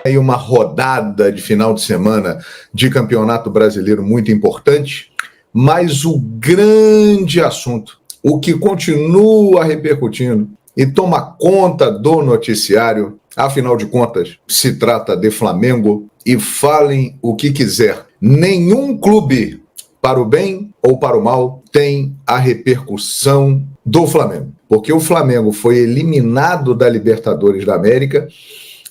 aí uma rodada de final de semana de Campeonato Brasileiro muito importante, mas o grande assunto, o que continua repercutindo e toma conta do noticiário, afinal de contas, se trata de Flamengo, e falem o que quiser, nenhum clube, para o bem ou para o mal, tem a repercussão do Flamengo. Porque o Flamengo foi eliminado da Libertadores da América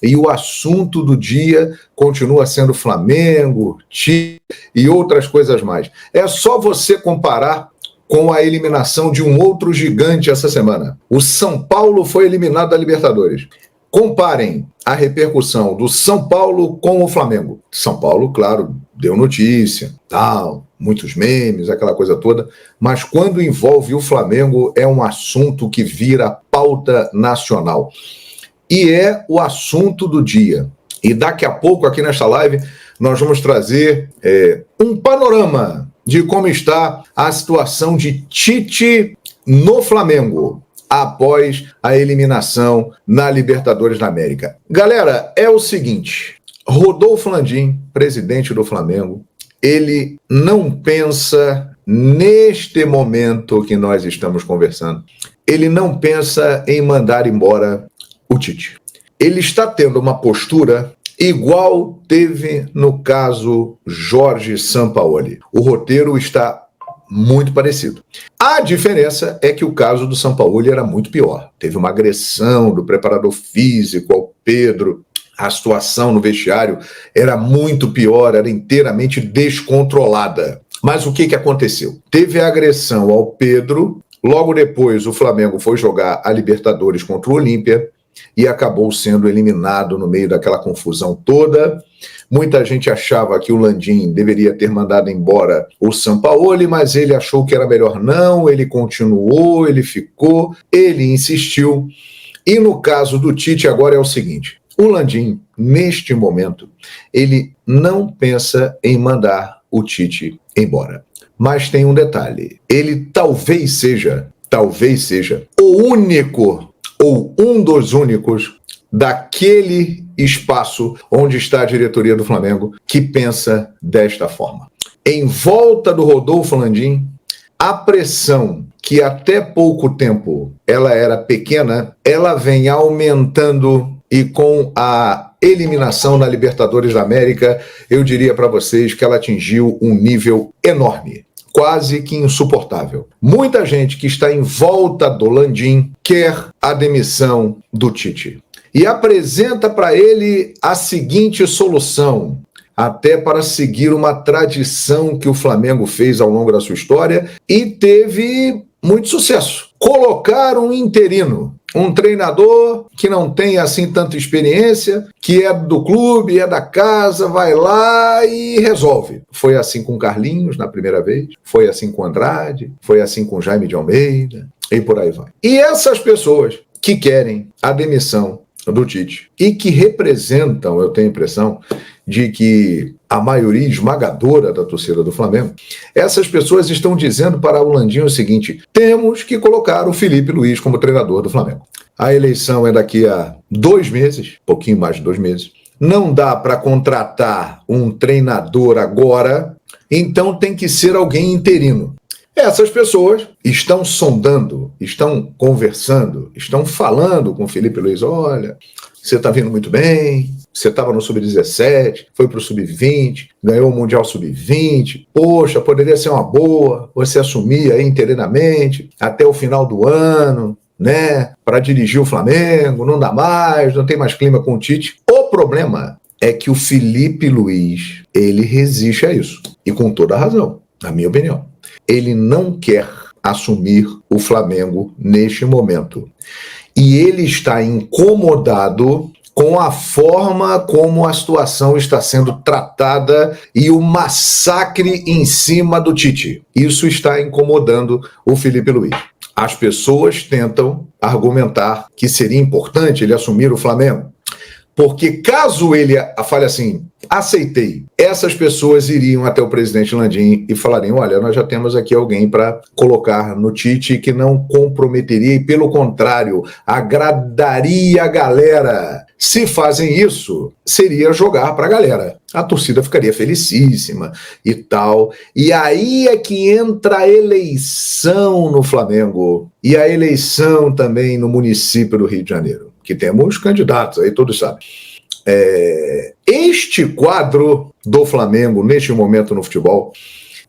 e o assunto do dia continua sendo Flamengo, time e outras coisas mais. É só você comparar com a eliminação de um outro gigante essa semana. O São Paulo foi eliminado da Libertadores. Comparem a repercussão do São Paulo com o Flamengo. São Paulo, claro, deu notícia, tal, muitos memes, aquela coisa toda, mas quando envolve o Flamengo é um assunto que vira pauta nacional. E é o assunto do dia. E daqui a pouco, aqui nesta live, nós vamos trazer um panorama de como está a situação de Tite no Flamengo após a eliminação na Libertadores da América. Galera, é o seguinte, Rodolfo Landim, presidente do Flamengo, ele não pensa, neste momento que nós estamos conversando, ele não pensa em mandar embora o Tite. Ele está tendo uma postura igual teve no caso Jorge Sampaoli. O roteiro está muito parecido. A diferença é que o caso do Sampaoli era muito pior. Teve uma agressão do preparador físico ao Pedro. A situação no vestiário era muito pior, era inteiramente descontrolada. Mas o que aconteceu? Teve a agressão ao Pedro, logo depois o Flamengo foi jogar a Libertadores contra o Olímpia e acabou sendo eliminado no meio daquela confusão toda. Muita gente achava que o Landim deveria ter mandado embora o Sampaoli, mas ele achou que era melhor não, ele continuou, ele ficou, ele insistiu. E no caso do Tite agora é o seguinte, o Landim, neste momento, ele não pensa em mandar o Tite embora. Mas tem um detalhe, ele talvez seja o único ou um dos únicos daquele espaço onde está a diretoria do Flamengo que pensa desta forma. Em volta do Rodolfo Landim, a pressão que até pouco tempo ela era pequena, ela vem aumentando e com a eliminação na Libertadores da América, eu diria para vocês que ela atingiu um nível enorme. Quase que insuportável. Muita gente que está em volta do Landim quer a demissão do Tite e apresenta para ele a seguinte solução, até para seguir uma tradição que o Flamengo fez ao longo da sua história e teve muito sucesso. Colocar um interino, um treinador que não tem assim tanta experiência, que é do clube, é da casa, vai lá e resolve. Foi assim com Carlinhos na primeira vez, foi assim com Andrade, foi assim com Jaime de Almeida e por aí vai. E essas pessoas que querem a demissão do Tite e que representam, eu tenho a impressão, de que a maioria esmagadora da torcida do Flamengo, essas pessoas estão dizendo para o Landim o seguinte, temos que colocar o Felipe Luiz como treinador do Flamengo. A eleição é daqui a 2 meses, pouquinho mais de 2 meses, não dá para contratar um treinador agora, então tem que ser alguém interino. Essas pessoas estão sondando, estão conversando, estão falando com o Felipe Luiz, olha, você está vindo muito bem, você estava no Sub-17, foi para o Sub-20, ganhou o Mundial Sub-20, poxa, poderia ser uma boa você assumir aí interinamente até o final do ano, né, para dirigir o Flamengo, não dá mais, não tem mais clima com o Tite. O problema é que o Felipe Luiz, ele resiste a isso, e com toda a razão, na minha opinião. Ele não quer assumir o Flamengo neste momento. E ele está incomodado com a forma como a situação está sendo tratada e o massacre em cima do Tite. Isso está incomodando o Felipe Luiz. As pessoas tentam argumentar que seria importante ele assumir o Flamengo, porque caso ele fale assim, aceitei, essas pessoas iriam até o presidente Landim e falariam, olha, nós já temos aqui alguém para colocar no Tite que não comprometeria e, pelo contrário, agradaria a galera. Se fazem isso, seria jogar para a galera. A torcida ficaria felicíssima e tal. E aí é que entra a eleição no Flamengo. E a eleição também no município do Rio de Janeiro, que temos candidatos, aí todos sabem. Este quadro do Flamengo, neste momento no futebol,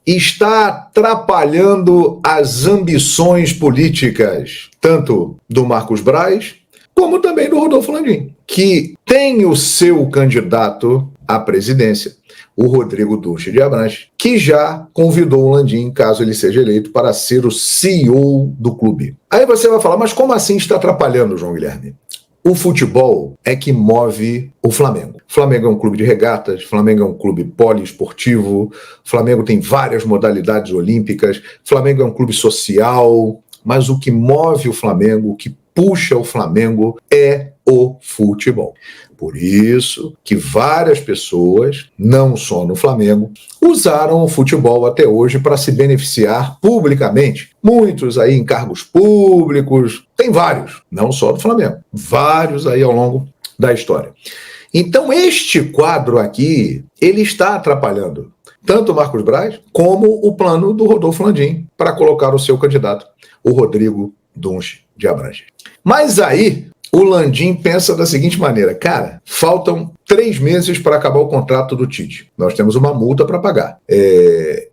está atrapalhando as ambições políticas, tanto do Marcos Braz, como também do Rodolfo Landim, que tem o seu candidato à presidência, o Rodrigo Dunche de Abranches, que já convidou o Landim, caso ele seja eleito, para ser o CEO do clube. Aí você vai falar, mas como assim está atrapalhando, João Guilherme? O futebol é que move o Flamengo. O Flamengo é um clube de regatas, o Flamengo é um clube poliesportivo, o Flamengo tem várias modalidades olímpicas, o Flamengo é um clube social, mas o que move o Flamengo, o que puxa o Flamengo é o futebol. Por isso que várias pessoas, não só no Flamengo, usaram o futebol até hoje para se beneficiar publicamente. Muitos aí em cargos públicos, tem vários, não só do Flamengo, vários aí ao longo da história. Então este quadro aqui, ele está atrapalhando tanto o Marcos Braz como o plano do Rodolfo Landim para colocar o seu candidato, o Rodrigo Dunche de Abranches. Mas aí o Landim pensa da seguinte maneira, cara, faltam 3 meses para acabar o contrato do Tite. Nós temos uma multa para pagar.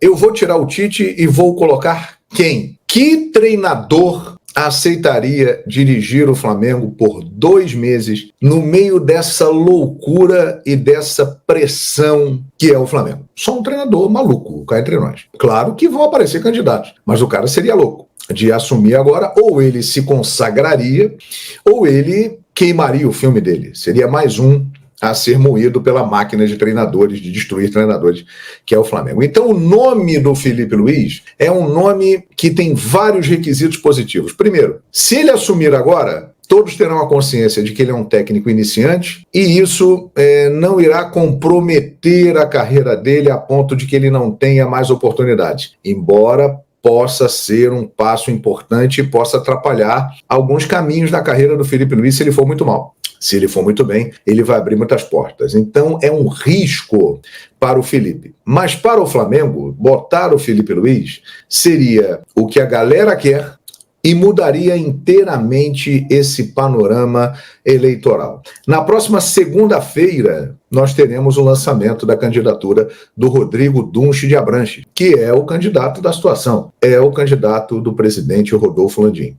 Eu vou tirar o Tite e vou colocar quem? Que treinador aceitaria dirigir o Flamengo por 2 meses no meio dessa loucura e dessa pressão que é o Flamengo? Só um treinador maluco, cá entre nós. Claro que vão aparecer candidatos, mas o cara seria louco de assumir agora, ou ele se consagraria, ou ele queimaria o filme dele. Seria mais um a ser moído pela máquina de treinadores, de destruir treinadores, que é o Flamengo. Então, o nome do Felipe Luiz é um nome que tem vários requisitos positivos. Primeiro, se ele assumir agora, todos terão a consciência de que ele é um técnico iniciante e isso não irá comprometer a carreira dele a ponto de que ele não tenha mais oportunidades. Embora possa ser um passo importante e possa atrapalhar alguns caminhos da carreira do Felipe Luiz se ele for muito mal. Se ele for muito bem, ele vai abrir muitas portas. Então, é um risco para o Felipe. Mas para o Flamengo, botar o Felipe Luiz seria o que a galera quer e mudaria inteiramente esse panorama eleitoral. Na próxima segunda-feira, nós teremos o lançamento da candidatura do Rodrigo Dunche de Abranches, que é o candidato da situação, é o candidato do presidente Rodolfo Landim.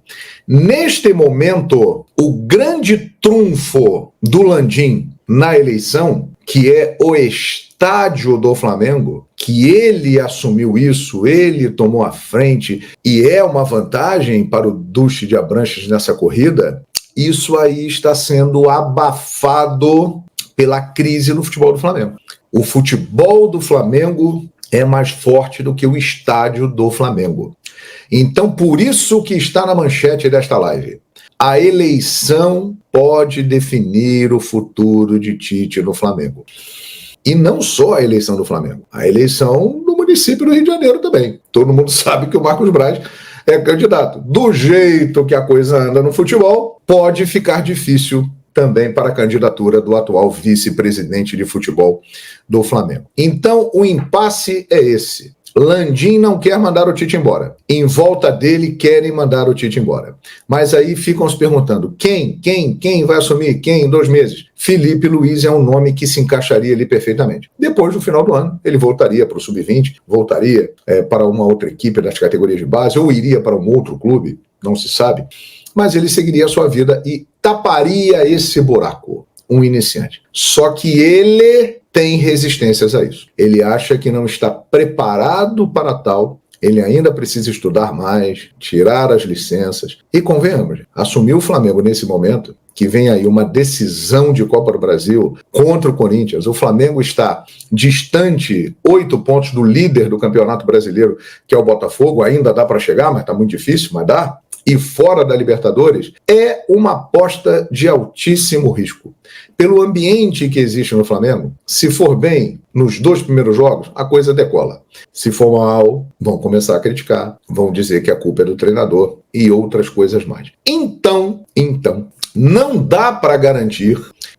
Neste momento, o grande trunfo do Landim na eleição, que é o estádio do Flamengo, que ele assumiu isso, ele tomou a frente e é uma vantagem para o Dunche de Abranches nessa corrida, isso aí está sendo abafado pela crise no futebol do Flamengo. O futebol do Flamengo é mais forte do que o estádio do Flamengo. Então, por isso que está na manchete desta live. A eleição pode definir o futuro de Tite no Flamengo. E não só a eleição do Flamengo, a eleição do município do Rio de Janeiro também. Todo mundo sabe que o Marcos Braz é candidato. Do jeito que a coisa anda no futebol, pode ficar difícil também para a candidatura do atual vice-presidente de futebol do Flamengo. Então, o impasse é esse. Landim não quer mandar o Tite embora. Em volta dele querem mandar o Tite embora. Mas aí ficam se perguntando, quem vai assumir? Quem em 2 meses? Felipe Luiz é um nome que se encaixaria ali perfeitamente. Depois do final do ano, ele voltaria para o Sub-20, voltaria para uma outra equipe das categorias de base, ou iria para um outro clube, não se sabe. Mas ele seguiria a sua vida e taparia esse buraco, um iniciante. Só que ele tem resistências a isso. Ele acha que não está preparado para tal, ele ainda precisa estudar mais, tirar as licenças. E convenhamos, assumir o Flamengo nesse momento, que vem aí uma decisão de Copa do Brasil contra o Corinthians, o Flamengo está distante 8 pontos do líder do Campeonato Brasileiro, que é o Botafogo, ainda dá para chegar, mas está muito difícil, mas dá. E fora da Libertadores, é uma aposta de altíssimo risco. Pelo ambiente que existe no Flamengo, se for bem nos 2 primeiros jogos, a coisa decola. Se for mal, vão começar a criticar, vão dizer que a culpa é do treinador e outras coisas mais. Então, não dá para garantir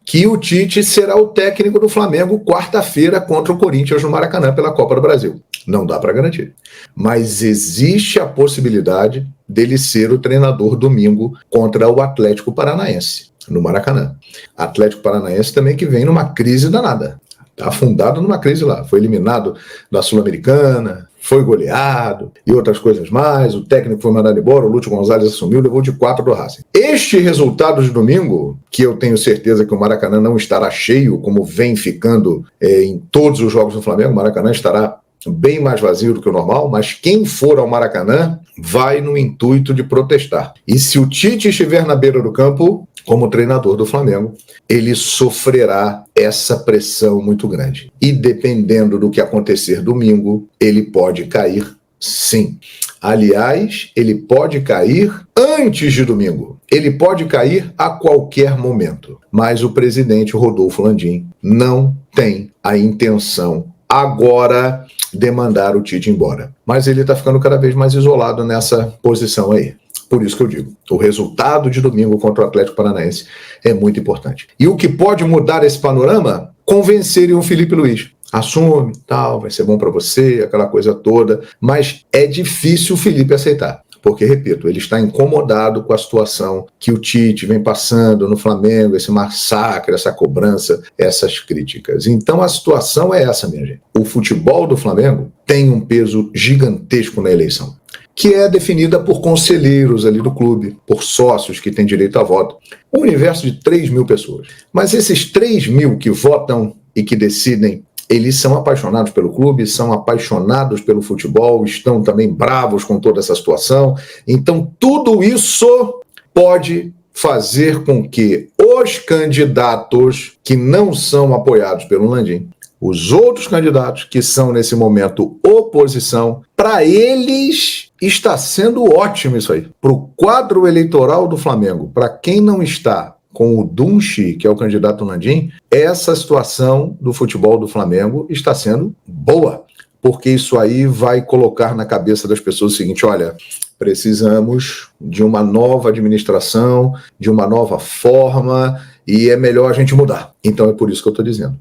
que o Tite será o técnico do Flamengo quarta-feira contra o Corinthians no Maracanã pela Copa do Brasil. Não dá para garantir. Mas existe a possibilidade dele ser o treinador domingo contra o Atlético Paranaense, no Maracanã. Atlético Paranaense também que vem numa crise danada. Está afundado numa crise lá. Foi eliminado da Sul-Americana, foi goleado e outras coisas mais. O técnico foi mandado embora, o Lúcio Gonzalez assumiu, levou de 4 do Racing. Este resultado de domingo, que eu tenho certeza que o Maracanã não estará cheio, como vem ficando em todos os jogos do Flamengo, o Maracanã estará bem mais vazio do que o normal, mas quem for ao Maracanã vai no intuito de protestar. E se o Tite estiver na beira do campo, como treinador do Flamengo, ele sofrerá essa pressão muito grande. E dependendo do que acontecer domingo, ele pode cair sim. Aliás, ele pode cair antes de domingo. Ele pode cair a qualquer momento. Mas o presidente Rodolfo Landim não tem a intenção agora de mandar o Tite embora. Mas ele está ficando cada vez mais isolado nessa posição aí. Por isso que eu digo, o resultado de domingo contra o Atlético Paranaense é muito importante. E o que pode mudar esse panorama? Convencerem o Felipe Luiz. Assume, tal, vai ser bom para você, aquela coisa toda. Mas é difícil o Felipe aceitar. Porque, repito, ele está incomodado com a situação que o Tite vem passando no Flamengo, esse massacre, essa cobrança, essas críticas. Então a situação é essa, minha gente. O futebol do Flamengo tem um peso gigantesco na eleição, que é definida por conselheiros ali do clube, por sócios que têm direito a voto. Um universo de 3 mil pessoas. Mas esses 3 mil que votam e que decidem, eles são apaixonados pelo clube, são apaixonados pelo futebol, estão também bravos com toda essa situação. Então, tudo isso pode fazer com que os candidatos que não são apoiados pelo Landim, os outros candidatos que são, nesse momento, oposição, para eles está sendo ótimo isso aí. Para o quadro eleitoral do Flamengo, para quem não está com o Dunchi, que é o candidato Landim, essa situação do futebol do Flamengo está sendo boa, porque isso aí vai colocar na cabeça das pessoas o seguinte: olha, precisamos de uma nova administração, de uma nova forma, e é melhor a gente mudar. Então é por isso que eu estou dizendo.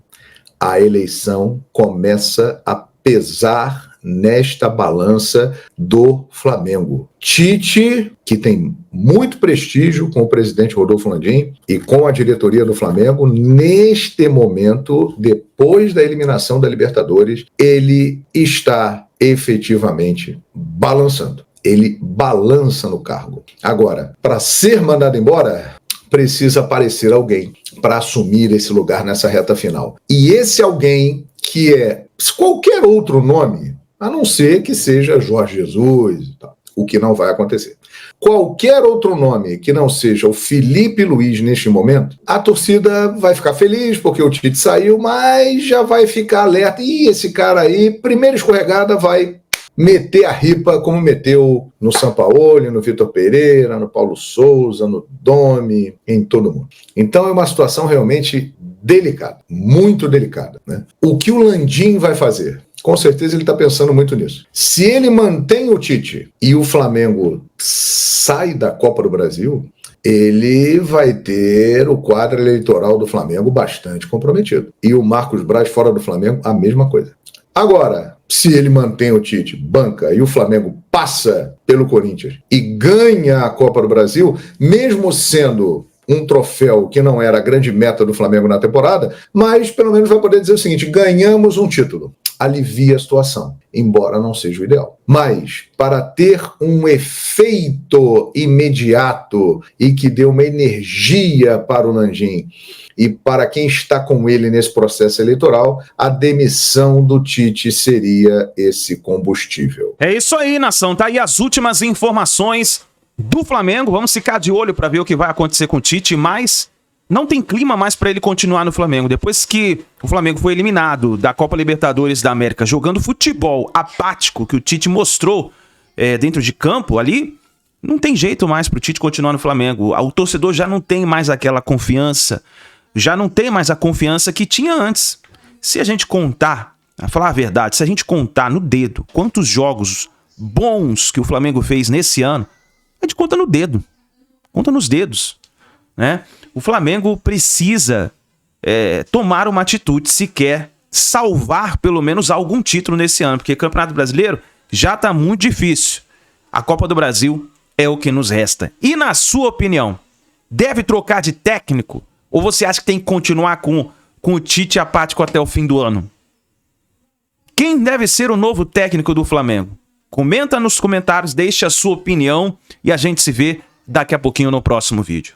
A eleição começa a pesar nesta balança do Flamengo. Tite, que tem muito prestígio com o presidente Rodolfo Landim e com a diretoria do Flamengo, neste momento, depois da eliminação da Libertadores, ele está efetivamente balançando. Ele balança no cargo. Agora, para ser mandado embora, precisa aparecer alguém para assumir esse lugar nessa reta final. E esse alguém, que é qualquer outro nome, a não ser que seja Jorge Jesus, o que não vai acontecer. Qualquer outro nome que não seja o Felipe Luiz neste momento, a torcida vai ficar feliz porque o Tite saiu, mas já vai ficar alerta. E esse cara aí, primeira escorregada, vai meter a ripa como meteu no Sampaoli, no Vitor Pereira, no Paulo Souza, no Domi, em todo mundo. Então é uma situação realmente delicada, muito delicada, né? O que o Landim vai fazer? Com certeza ele está pensando muito nisso. Se ele mantém o Tite e o Flamengo sai da Copa do Brasil, ele vai ter o quadro eleitoral do Flamengo bastante comprometido. E o Marcos Braz fora do Flamengo, a mesma coisa. Agora, se ele mantém o Tite, banca, e o Flamengo passa pelo Corinthians e ganha a Copa do Brasil, mesmo sendo um troféu que não era a grande meta do Flamengo na temporada, mas pelo menos vai poder dizer o seguinte: ganhamos um título. Alivia a situação, embora não seja o ideal. Mas, para ter um efeito imediato e que dê uma energia para o Landim e para quem está com ele nesse processo eleitoral, a demissão do Tite seria esse combustível. É isso aí, nação. Tá aí as últimas informações do Flamengo. Vamos ficar de olho para ver o que vai acontecer com o Tite, mas não tem clima mais para ele continuar no Flamengo. Depois que o Flamengo foi eliminado da Copa Libertadores da América, jogando futebol apático que o Tite mostrou dentro de campo ali, não tem jeito mais pro Tite continuar no Flamengo. O torcedor já não tem mais aquela confiança, já não tem mais a confiança que tinha antes. Se a gente contar, a falar a verdade, se a gente contar no dedo quantos jogos bons que o Flamengo fez nesse ano, a gente conta no dedo, conta nos dedos, né? O Flamengo precisa tomar uma atitude se quer salvar pelo menos algum título nesse ano, porque Campeonato Brasileiro já está muito difícil. A Copa do Brasil é o que nos resta. E na sua opinião, deve trocar de técnico? Ou você acha que tem que continuar com o Tite apático até o fim do ano? Quem deve ser o novo técnico do Flamengo? Comenta nos comentários, deixe a sua opinião e a gente se vê daqui a pouquinho no próximo vídeo.